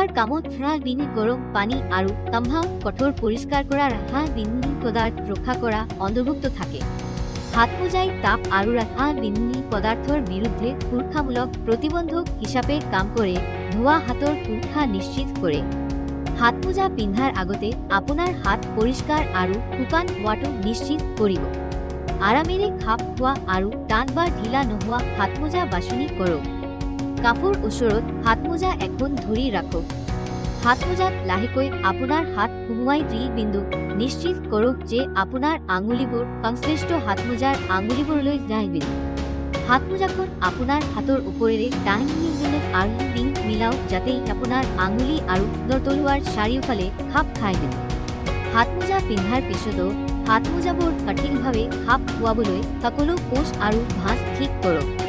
খোৱাৰ কামত ধৰা বিনি গৰম পানী আৰু তাম্ভা কঠোৰ পৰিষ্কাৰ কৰা ৰাখা বিনি পদাৰ্থ ৰক্ষা কৰা অন্তৰ্ভুক্ত থাকে। হাতমোজাই তাপ আৰু ৰাখা বিনি পদাৰ্থৰ বিৰুদ্ধে সুৰক্ষামূলক প্ৰতিবন্ধক হিচাপে কাম কৰে, ধোৱা হাতৰ সুৰক্ষা নিশ্চিত কৰে। হাতমোজা পিন্ধাৰ আগতে আপোনাৰ হাত পৰিষ্কাৰ আৰু শুকান হোৱাটো নিশ্চিত কৰিব। আৰামেৰে খাপ খোৱা আৰু টান বা ঢিলা নোহোৱা হাতমোজা বাছনি কৰক। কাপোৰ ওচৰত হাতমোজা এখন ধৰি ৰাখক। হাতমোজাত লাহেকৈ আপোনাৰ হাত সুমুৱাই দি বিন্দু নিশ্চিত কৰক যে আপোনাৰ আঙুলিবোৰ সংশ্লিষ্ট হাতমোজাৰ আঙুলিবোৰলৈ যায়। হাতমোজাখন আপোনাৰ হাতৰ ওপৰেৰে দাহিনী আৰু ৰিং মিলাওক যাতে আপোনাৰ আঙুলি আৰু তলুৱাৰ চাৰিওফালে খাপ খায়। হাতমোজা পিন্ধাৰ পিছতো হাতমোজাবোৰ সঠিকভাৱে খাপ খোৱাবলৈ সকলো কোচ আৰু ভাঁজ ঠিক কৰক।